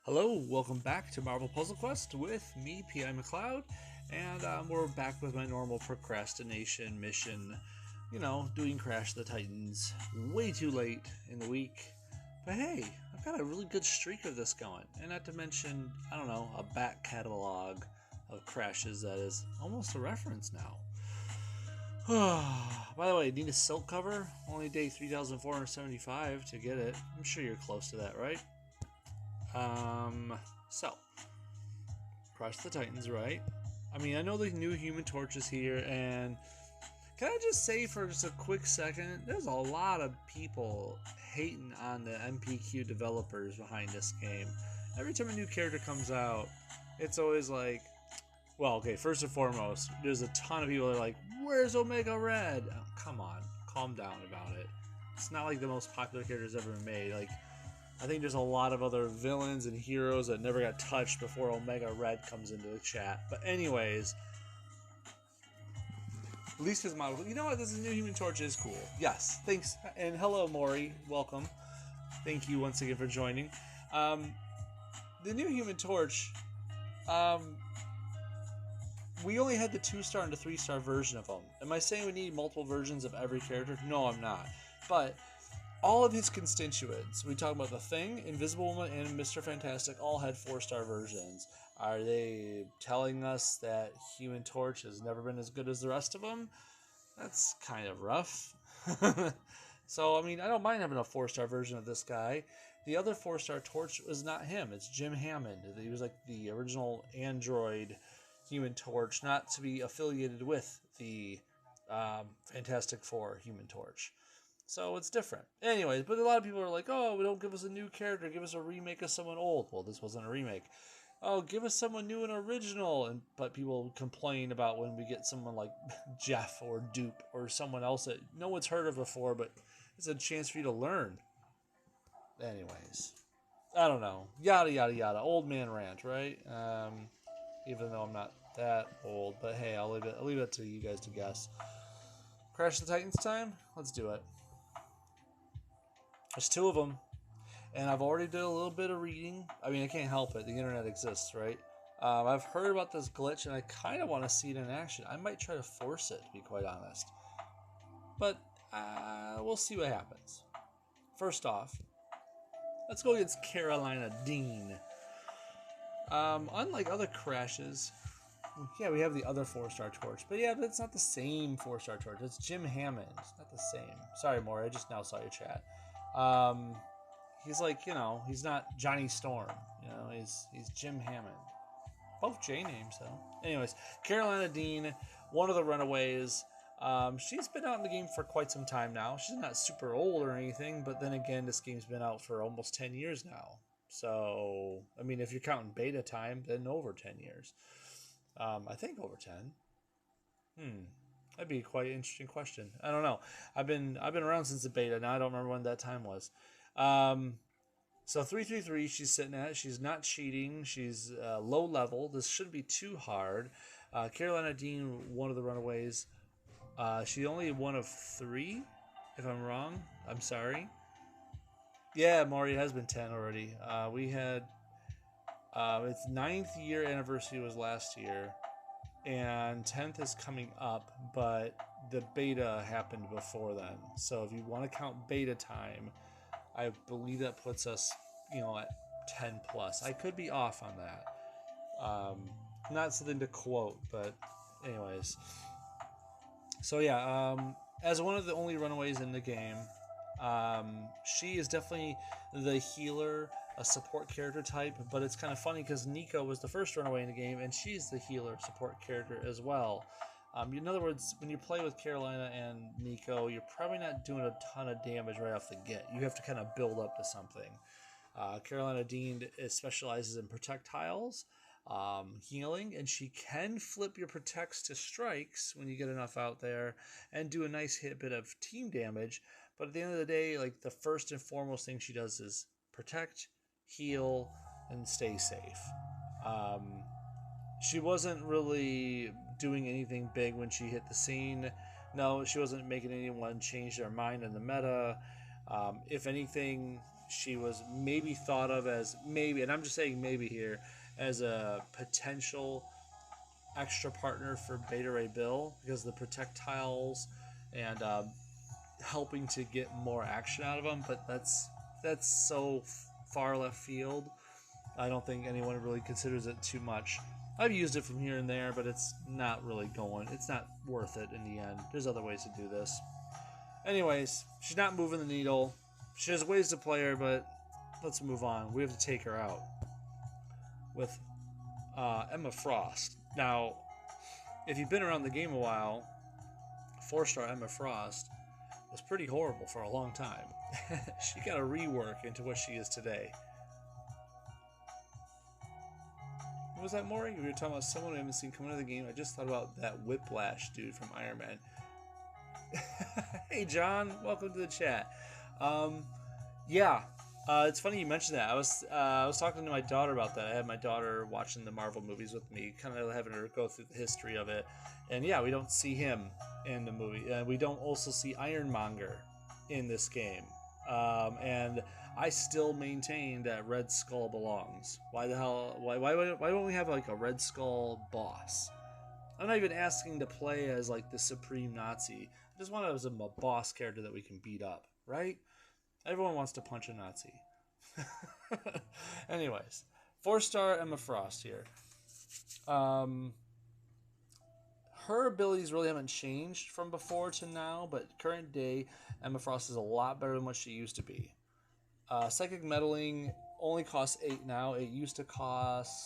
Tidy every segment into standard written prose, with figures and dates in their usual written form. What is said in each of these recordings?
Hello, welcome back to Marvel Puzzle Quest with me, P.I. McLeod, and we're back with my normal procrastination mission. Doing Crash the Titans way too late in the week. But hey, I've got a really good streak of this going, and not to mention, a back catalog of crashes that is almost a reference now. By the way, need a silk cover? Only day 3,475 to get it. I'm sure you're close to that, right? So, Crush the Titans, right? I know the new Human Torch is here, and can I just say for just a quick second, there's a lot of people hating on the MPQ developers behind this game. Every time a new character comes out, it's always like, well, okay, first and foremost, there's a ton of people that are like, where's Omega Red? Oh, come on, calm down about it. It's not like the most popular characters ever made. I think there's a lot of other villains and heroes that never got touched before Omega Red comes into the chat. But anyways, at least his model. You know what? This is new Human Torch is cool. Yes, thanks. And hello, Maury. Welcome. Thank you once again for joining. The new Human Torch, we only had the 2-star and the 3-star version of them. Am I saying we need multiple versions of every character? No, I'm not. But all of his constituents, we talk about the Thing, Invisible Woman, and Mr. Fantastic, all had 4-star versions. Are they telling us that Human Torch has never been as good as the rest of them? That's kind of rough. So, I don't mind having a 4-star version of this guy. The other 4-star Torch was not him. It's Jim Hammond. He was like the original android Human Torch, not to be affiliated with the Fantastic Four Human Torch. So it's different. Anyways, but a lot of people are like, oh, don't give us a new character. Give us a remake of someone old. Well, this wasn't a remake. Oh, give us someone new and original. But people complain about when we get someone like Jeff or Dupe or someone else that no one's heard of before, but it's a chance for you to learn. Anyways, I don't know. Yada, yada, yada. Old man rant, right? Even though I'm not that old. But hey, I'll leave it to you guys to guess. Crash the Titans time? Let's do it. There's 2 of them, and I've already did a little bit of reading. I can't help it. The internet exists, right? I've heard about this glitch, and I kind of want to see it in action. I might try to force it, to be quite honest. But we'll see what happens. First off, let's go against Carolina Dean. Unlike other crashes, yeah, we have the other 4-star Torch. But yeah, it's not the same 4-star Torch. It's Jim Hammond. It's not the same. Sorry, Maury. I just now saw your chat. He's like, he's not Johnny Storm. He's Jim Hammond. Both J names, though. Anyways, Carolina Dean, one of the Runaways. She's been out in the game for quite some time now. She's not super old or anything, but then again, this game's been out for almost 10 years now. So, if you're counting beta time, then over 10 years. I think over 10. That'd be quite an interesting question. I don't know. I've been around since the beta. Now I don't remember when that time was. So 333 she's sitting at. She's not cheating. She's low level. This shouldn't be too hard. Carolina Dean, one of the Runaways. She only one of 3, if I'm wrong. I'm sorry. Yeah, Maury, it has been 10 already. We had its 9th year anniversary was last year. And 10th is coming up, but the beta happened before then. So if you want to count beta time, I believe that puts us, at 10 plus. I could be off on that. Not something to quote, but anyways. So yeah, as one of the only Runaways in the game, she is definitely the healer, a support character type, but it's kind of funny because Nico was the first Runaway in the game, and she's the healer support character as well. In other words, when you play with Carolina and Nico, you're probably not doing a ton of damage right off the get. You have to kind of build up to something. Carolina Dean specializes in projectiles, healing, and she can flip your protects to strikes when you get enough out there and do a nice bit of team damage. But at the end of the day, the first and foremost thing she does is protect, heal, and stay safe. She wasn't really doing anything big when she hit the scene. No, she wasn't making anyone change their mind in the meta. If anything, she was maybe thought of as maybe, and I'm just saying maybe here, as a potential extra partner for Beta Ray Bill because of the projectiles and helping to get more action out of them. But that's so far left field. I don't think anyone really considers it too much. I've used it from here and there, but it's not really going. It's not worth it in the end. There's other ways to do this. Anyways, she's not moving the needle. She has ways to play her, but let's move on. We have to take her out with Emma Frost. Now, if you've been around the game a while, 4-star Emma Frost was pretty horrible for a long time. She got a rework into what she is today. What was that, Maury? We were talking about someone we haven't seen come into the game. I just thought about that Whiplash dude from Iron Man. Hey, John. Welcome to the chat. Yeah. It's funny you mentioned that. I was talking to my daughter about that. I had my daughter watching the Marvel movies with me, kind of having her go through the history of it. And yeah, we don't see him in the movie. We don't also see Ironmonger in this game. And I still maintain that Red Skull belongs. Why the hell? Why don't we have like a Red Skull boss? I'm not even asking to play as like the supreme Nazi. I just want it as a boss character that we can beat up, right? Everyone wants to punch a Nazi. Anyways, 4-star Emma Frost here. Her abilities really haven't changed from before to now, but current day, Emma Frost is a lot better than what she used to be. Psychic Meddling only costs 8 now. It used to cost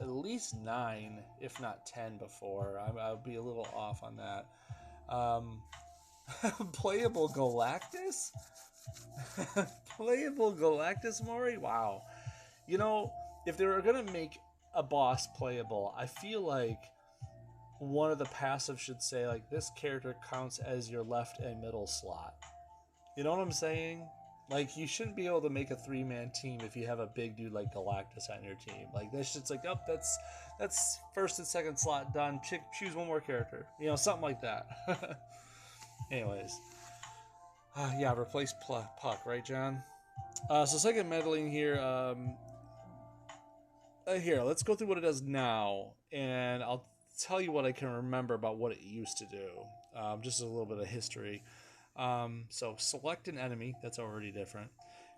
at least 9, if not 10 before. I would be a little off on that. Playable Galactus? Playable Galactus, Maury? Wow. You know, if they were going to make a boss playable, I feel like one of the passives should say, like, this character counts as your left and middle slot. You know what I'm saying? Like, you shouldn't be able to make a 3-man team if you have a big dude like Galactus on your team. Like, this shit's like, oh, that's first and second slot done. Choose one more character. You know, something like that. Anyways. Yeah, replace Puck, right, John? So second meddling here. Here, let's go through what it does now, and I'll tell you what I can remember about what it used to do. Just a little bit of history. So select an enemy, that's already different.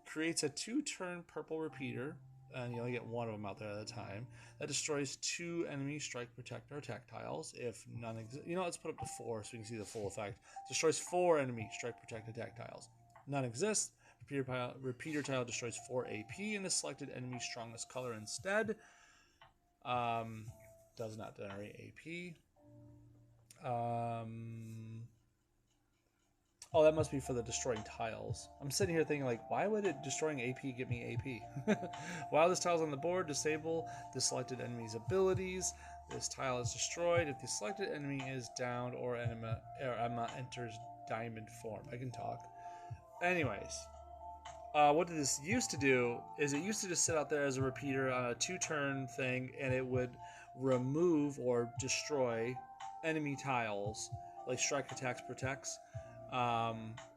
Creates a 2-turn purple repeater, and you only get one of them out there at a time. That destroys 2 enemy strike, protect, or attack tiles. If none exist, you know, let's put up to 4 so we can see the full effect. Destroys 4 enemy strike, protect, attack tiles. None exist. Repeater tile destroys 4 AP in the selected enemy's strongest color instead. Does not generate AP. Oh, that must be for the destroying tiles. I'm sitting here thinking, like, why would it destroying AP get me AP? While this tile's on the board, disable the selected enemy's abilities. This tile is destroyed if the selected enemy is downed or Emma enters diamond form. I can talk. Anyways, what this used to do is it used to just sit out there as a repeater on a 2-turn thing, and it would remove or destroy enemy tiles, like strike, attacks, protects.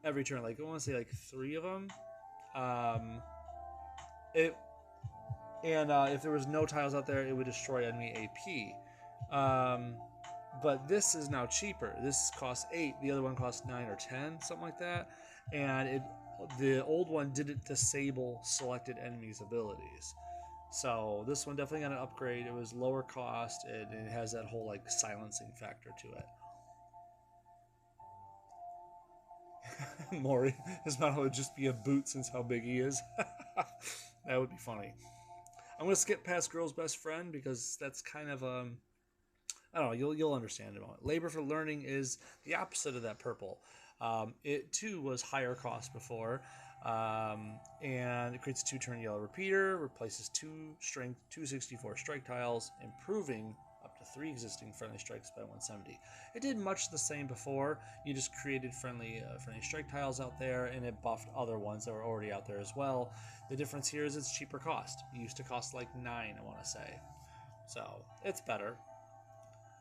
Every turn, like I want to say like 3 of them. If there was no tiles out there, it would destroy enemy AP. But this is now cheaper. This costs 8. The other one costs 9 or 10, something like that. And the old one didn't disable selected enemies' abilities. So this one definitely got an upgrade. It was lower cost, and it has that whole like silencing factor to it. Maury, his mouth would just be a boot since how big he is. That would be funny. I'm gonna skip past Girl's Best Friend because that's kind of I don't know. You'll understand in a moment. Labor for Learning is the opposite of that purple. It too was higher cost before, and it creates a 2-turn yellow repeater, replaces 2 strength 264 strike tiles, improving up to 3 existing friendly strikes by 170. It did much the same before. You just created friendly strike tiles out there, and it buffed other ones that were already out there as well. The difference here is it's cheaper cost. It used to cost like 9, I want to say. So it's better.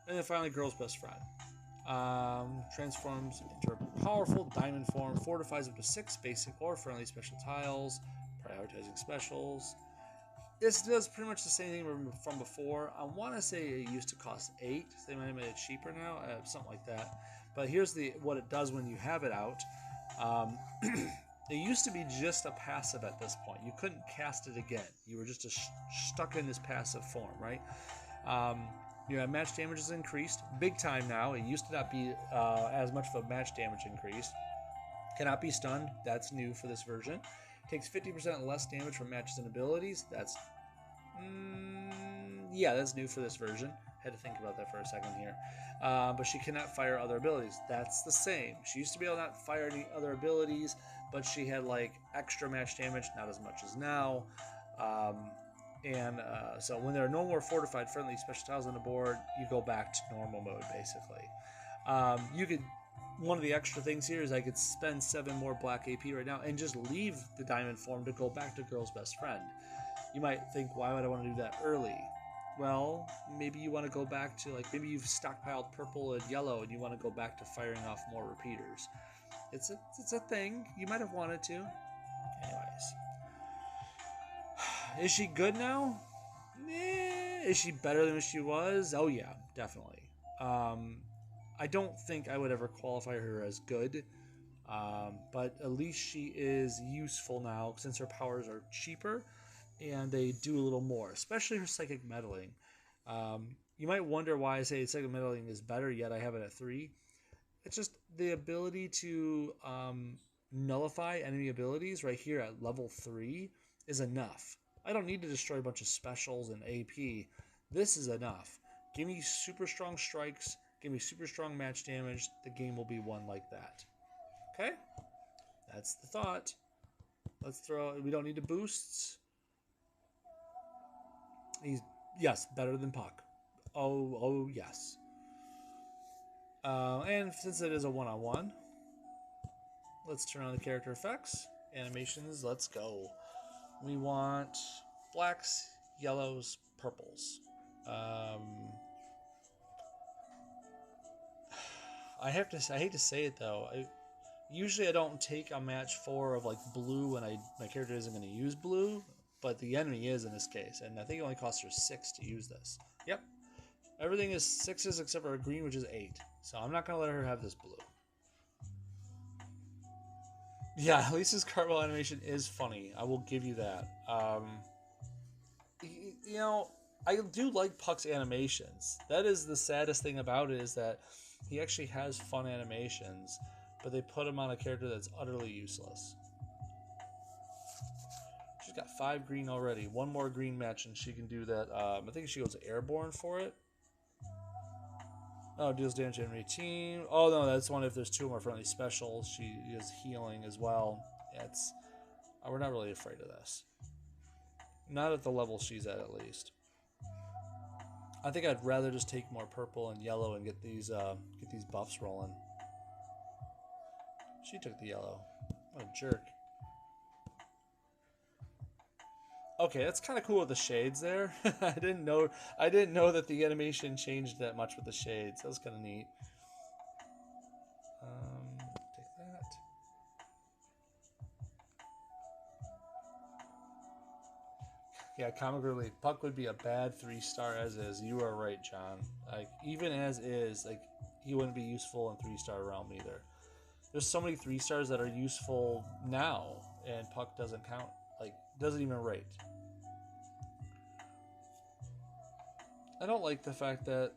And then finally, Girl's Best Friend. Transforms into a powerful diamond form, fortifies up to 6 basic or friendly special tiles, Prioritizing specials. This does pretty much the same thing from before. I want to say it used to cost 8. So they might have made it cheaper now, something like that. But here's what it does when you have it out. It used to be just a passive at this point. You couldn't cast it again. You were just stuck in this passive form, right? Your match damage is increased big time now. It used to not be as much of a match damage increase. Cannot be stunned. That's new for this version. Takes 50% less damage from matches and abilities. That's that's new for this version. Had to think about that for a second here. But she cannot fire other abilities. That's the same. She used to be able to not fire any other abilities, but she had like extra match damage, not as much as now. So when there are no more fortified friendly special tiles on the board, you go back to normal mode basically. One of the extra things here is I could spend 7 more black AP right now and just leave the diamond form to go back to Girl's Best Friend. You might think, why would I want to do that early? Well, maybe you want to go back to, like, maybe you've stockpiled purple and yellow and you want to go back to firing off more repeaters. It's a thing. You might have wanted to. Anyways. Is she good now? Is she better than she was? Oh yeah, definitely. I don't think I would ever qualify her as good, but at least she is useful now since her powers are cheaper and they do a little more, especially her Psychic Meddling. You might wonder why I say Psychic Meddling is better, yet I have it at 3. It's just the ability to nullify enemy abilities right here at level 3 is enough. I don't need to destroy a bunch of specials and AP. This is enough. Give me super strong strikes. Give me super strong match damage. The game will be won like that. Okay? That's the thought. Let's throw... We don't need the boosts. Yes, better than Puck. Oh, yes. And since it is a one-on-one, let's turn on the character effects. Animations, let's go. We want blacks, yellows, purples. I hate to say it though. Usually I don't take a match 4 of like blue when my character isn't going to use blue, but the enemy is in this case, and I think it only costs her 6 to use this. Yep, everything is 6s except for a green, which is 8. So I'm not going to let her have this blue. Yeah, Lisa's cartwheel animation is funny. I will give you that. You know, I do like Puck's animations. That is the saddest thing about it, is that he actually has fun animations, but they put him on a character that's utterly useless. She's got 5 green already. 1 more green match and she can do that. I think she goes airborne for it. Oh, deals damage to enemy team. Oh no, that's one if there's 2 more friendly specials. She is healing as well. Yeah, we're not really afraid of this. Not at the level she's at least. I think I'd rather just take more purple and yellow and get these buffs rolling. She took the yellow. What a jerk. Okay, that's kind of cool with the shades there. I didn't know that the animation changed that much with the shades. That was kind of neat. Take that. Yeah, comic relief. Puck would be a bad 3-star as is. You are right, John. Like, even as is, like, he wouldn't be useful in 3-star realm either. There's so many 3-stars that are useful now, and Puck doesn't count. Like, doesn't even rate. I don't like the fact that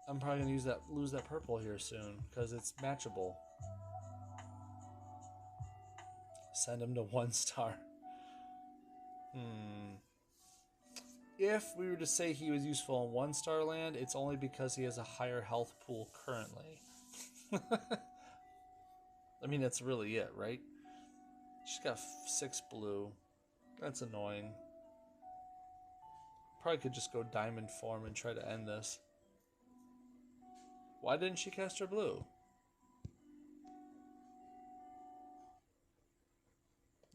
I'm probably gonna lose that purple here soon because it's matchable. Send him to 1-star. If we were to say he was useful in 1-star land, it's only because he has a higher health pool currently. I mean, that's really it, right? She's got 6 blue. That's annoying. Probably could just go diamond form and try to end this. Why didn't she cast her blue?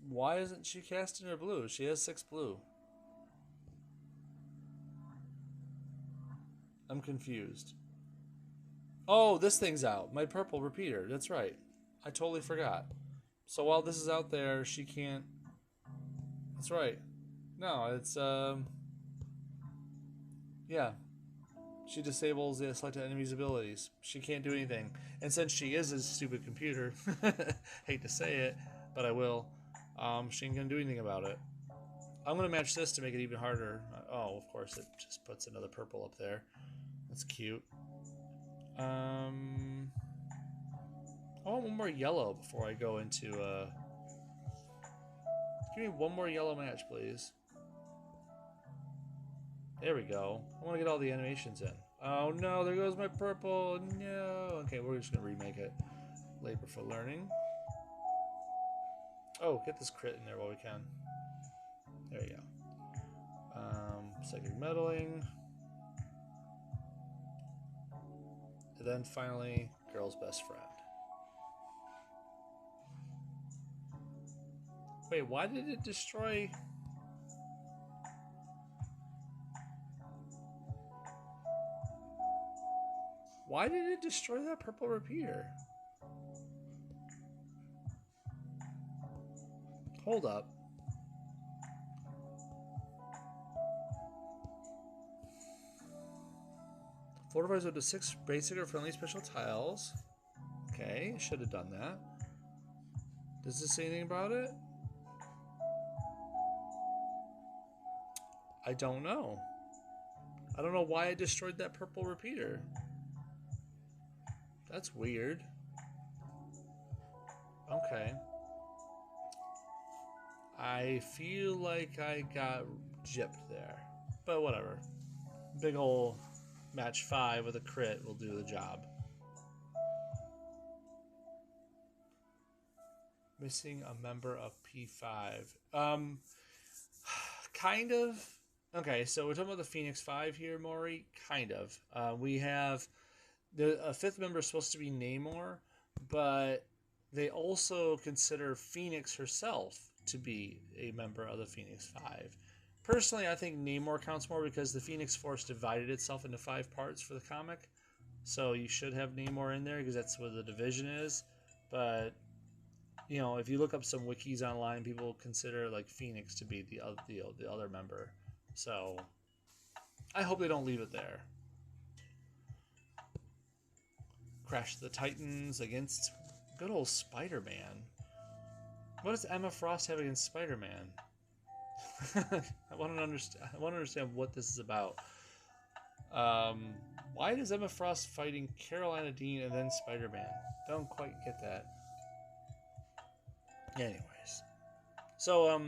Why isn't she casting her blue? She has 6 blue. I'm confused. Oh, this thing's out. My purple repeater. That's right. I totally forgot. So while this is out there, she can't... That's right. No, it's yeah. She disables the selected enemy's abilities. She can't do anything. And since she is a stupid computer, hate to say it, but I will, she ain't gonna do anything about it. I'm gonna match this to make it even harder. Oh, of course, it just puts another purple up there. That's cute. I want one more yellow before I go into, give me one more yellow match, please. There we go. I want to get all the animations in. Oh no, there goes my purple. No. Okay, we're just going to remake it. Labor for learning. Oh, get this crit in there while we can. There you go. Psychic meddling. And then finally, girl's best friend. Wait, why did it destroy... Why did it destroy that purple repeater? Hold up. Fortifies up to 6 basic or friendly special tiles. Okay, should have done that. Does this say anything about it? I don't know. I don't know why it destroyed that purple repeater. That's weird. Okay. I feel like I got gypped there. But whatever. Big ol' match 5 with a crit will do the job. Missing a member of P5. Kind of. Okay, so we're talking about the Phoenix 5 here, Maury. Kind of. We have... a 5th member is supposed to be Namor, but they also consider Phoenix herself to be a member of the Phoenix 5. Personally, I think Namor counts more because the Phoenix Force divided itself into 5 parts for the comic. So you should have Namor in there because that's where the division is. But, you know, if you look up some wikis online, people consider like Phoenix to be the other member. So I hope they don't leave it there. Crash the Titans against good old Spider-Man. What does Emma Frost have against Spider-Man? I want to understand what this is about. Why does Emma Frost fighting Carolina Dean and then Spider-Man? Don't quite get that. Anyways. So,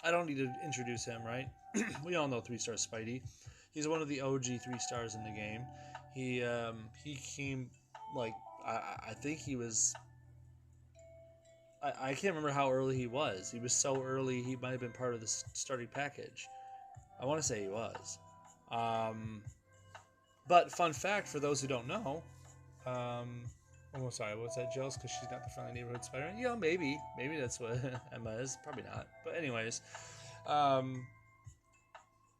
I don't need to introduce him, right? We all know 3-star Spidey. He's one of the OG 3-stars in the game. He came, like, I think he was... I can't remember how early he was. He was so early, he might have been part of the starting package. I want to say he was. But fun fact for those who don't know, oh, sorry, what's that, Jels? Because she's not the friendly neighborhood Spider-Man? Yeah, maybe that's what Emma is. Probably not. But anyways,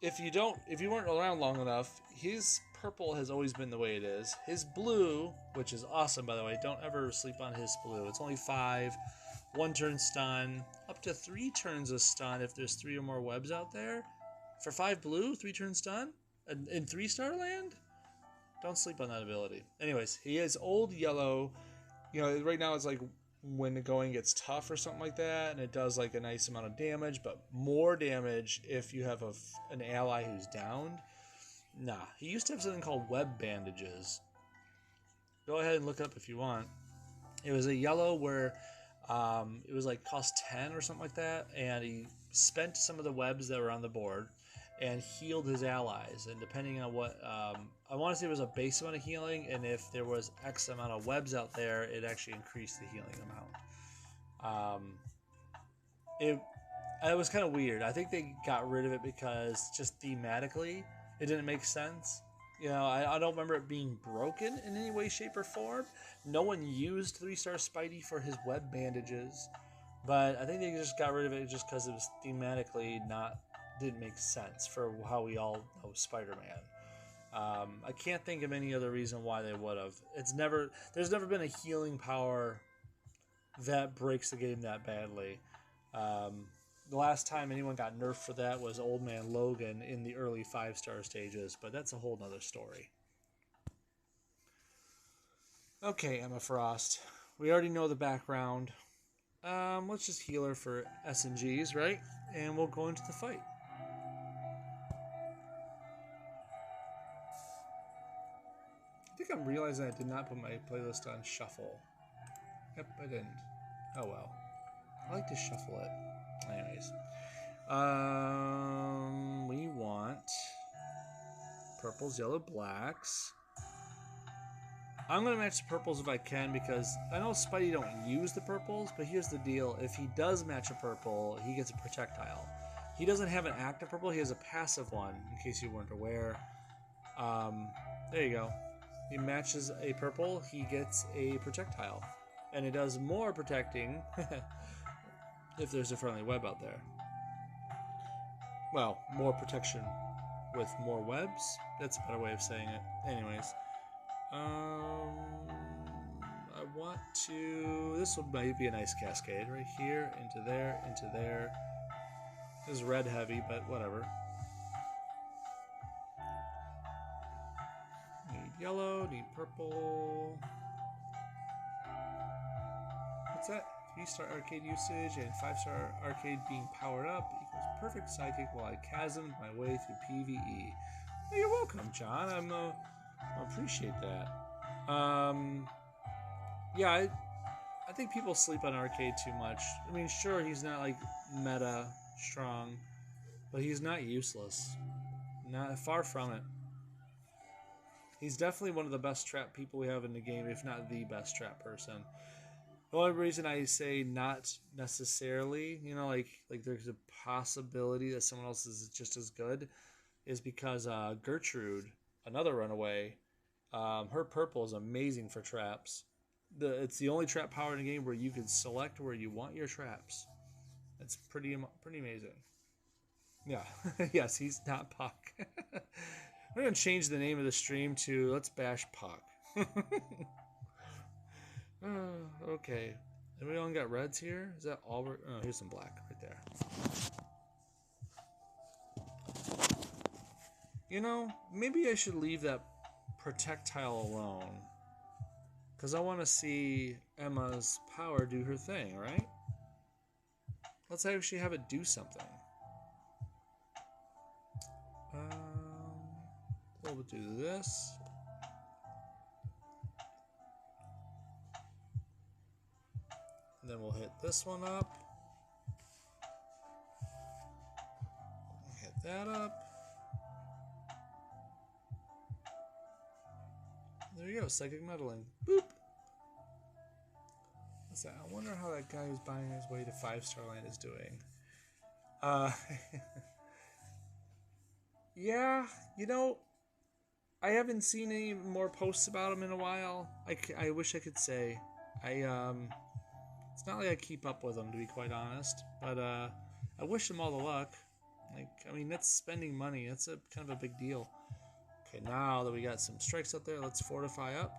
if you weren't around long enough, his purple has always been the way it is. His blue, which is awesome, by the way, don't ever sleep on his blue. It's only 5, 1 turn stun, up to 3 turns of stun if there's 3 or more webs out there. For 5 blue, 3 turn stun in 3-star land. Don't sleep on that ability. Anyways, he is old yellow. You know, right now it's like when the going gets tough or something like that, and it does like a nice amount of damage, but more damage if you have an ally who's downed. Nah, he used to have something called web bandages. Go ahead and look up if you want. It was a yellow where it was like cost 10 or something like that, and he spent some of the webs that were on the board and healed his allies. And depending on what, I want to say it was a base amount of healing, and if there was X amount of webs out there, it actually increased the healing amount. It was kind of weird. I think they got rid of it because just thematically, it didn't make sense. You know, I don't remember it being broken in any way, shape, or form. No one used 3-star Spidey for his web bandages, but I think they just got rid of it just because it was thematically didn't make sense for how we all know Spider-Man. I can't think of any other reason why they would have. There's never been a healing power that breaks the game that badly. The last time anyone got nerfed for that was Old Man Logan in the early 5-star stages, but that's a whole nother story. Okay, Emma Frost. We already know the background. Let's just heal her for S&Gs, right? And we'll go into the fight. I think I'm realizing I did not put my playlist on shuffle. Yep, I didn't. Oh well. I like to shuffle it. Anyways. We want purples, yellow, blacks. I'm going to match the purples if I can because I know Spidey don't use the purples, but here's the deal. If he does match a purple, he gets a projectile. He doesn't have an active purple. He has a passive one, in case you weren't aware. There you go. He matches a purple, he gets a projectile. And it does more protecting if there's a friendly web out there. Well, more protection with more webs. That's a better way of saying it. Anyways. I want to... This would might be a nice cascade. Right here, into there, into there. This is red heavy, but whatever. Need yellow, need purple. What's that? 3-star arcade usage and 5-star arcade being powered up equals perfect sidekick while I chasmed my way through PvE. Oh, you're welcome, John. I appreciate that. Yeah, I think people sleep on arcade too much. I mean, sure, he's not like meta strong, but he's not useless. Not far from it. He's definitely one of the best trap people we have in the game, if not the best trap person. The only reason I say not necessarily, you know, like there's a possibility that someone else is just as good, is because Gertrude, another runaway, her purple is amazing for traps. It's the only trap power in the game where you can select where you want your traps. It's pretty amazing. Yeah, yes, he's not Puck. We're gonna change the name of the stream to Let's Bash Puck. Okay. And we only got reds here? Is that all we're... Oh, here's some black right there. You know, maybe I should leave that projectile alone. Because I want to see Emma's power do her thing, right? Let's actually have it do something. We'll do this. And then we'll hit this one up. Hit that up. There you go, psychic meddling. Boop. I wonder how that guy who's buying his way to 5-star land is doing. Yeah, you know, I haven't seen any more posts about him in a while. I wish I could say. It's not like I keep up with him, to be quite honest. But I wish him all the luck. Like, I mean, that's spending money. That's a kind of a big deal. Okay, now that we got some strikes out there, let's fortify up.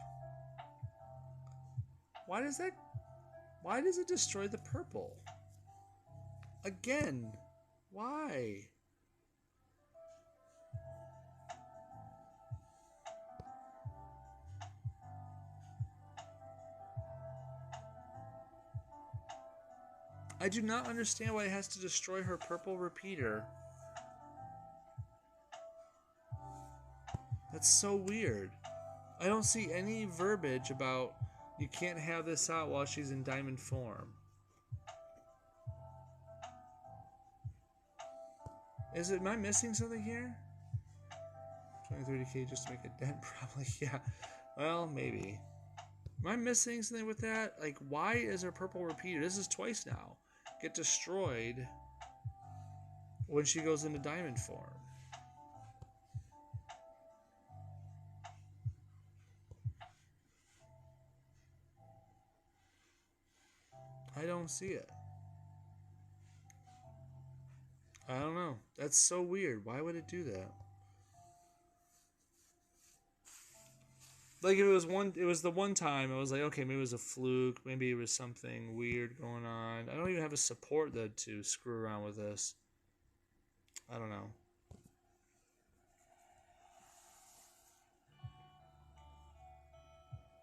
Why does it destroy the purple? Again, why? I do not understand why it has to destroy her purple repeater. That's so weird. I don't see any verbiage about you can't have this out while she's in diamond form. Am I missing something here? 20-30k just to make a dent, probably. Yeah. Well, maybe. Am I missing something with that? Like, why is her purple repeater? This is twice now. Get destroyed when she goes into diamond form. I don't see it. I don't know. That's so weird. Why would it do that? Like, it was the one time I was like, okay, maybe it was a fluke, maybe it was something weird going on. I don't even have a support though to screw around with this. I don't know.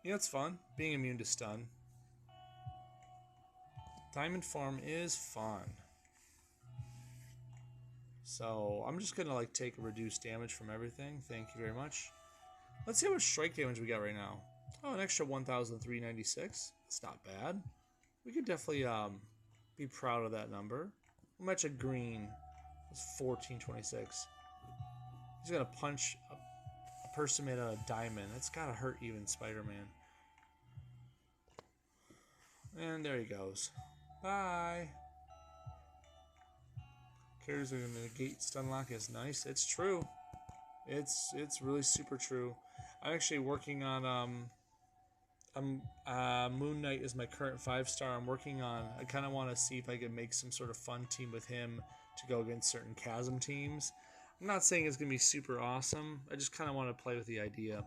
Yeah, it's fun being immune to stun. Diamond form is fun. So I'm just gonna like take reduced damage from everything. Thank you very much. Let's see how much strike damage we got right now. Oh, an extra 1,396. That's not bad. We could definitely be proud of that number. How much a green? It's 1426. He's gonna punch a person made out of diamond. That's gotta hurt even Spider-Man. And there he goes. Bye. Characters are gonna negate stun lock is nice. It's true. It's really super true. I'm actually working on Moon Knight is my current 5-star. I'm working on. I kind of want to see if I can make some sort of fun team with him to go against certain chasm teams. I'm not saying it's gonna be super awesome. I just kind of want to play with the idea.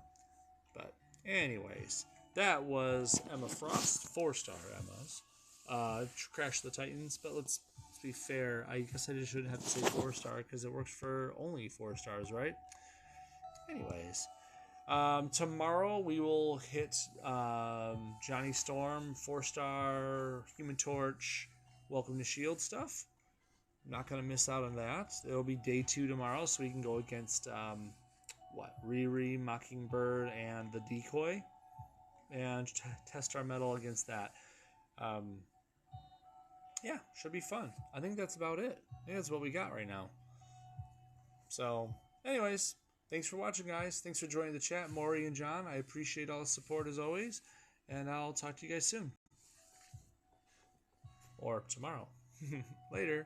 But anyways, that was Emma Frost, 4-star Emma's. Crash the Titans, but let's be fair. I guess I just shouldn't have to say 4-star because it works for only 4 stars, right? Anyways, tomorrow we will hit Johnny Storm, 4-star, Human Torch, Welcome to S.H.I.E.L.D. stuff. I'm not going to miss out on that. It'll be day 2 tomorrow, so we can go against, Riri, Mockingbird, and the Decoy, and test our mettle against that. Yeah, should be fun. I think that's about it. I think that's what we got right now. So, anyways, thanks for watching, guys. Thanks for joining the chat, Maury and John. I appreciate all the support as always, and I'll talk to you guys soon. Or tomorrow. Later.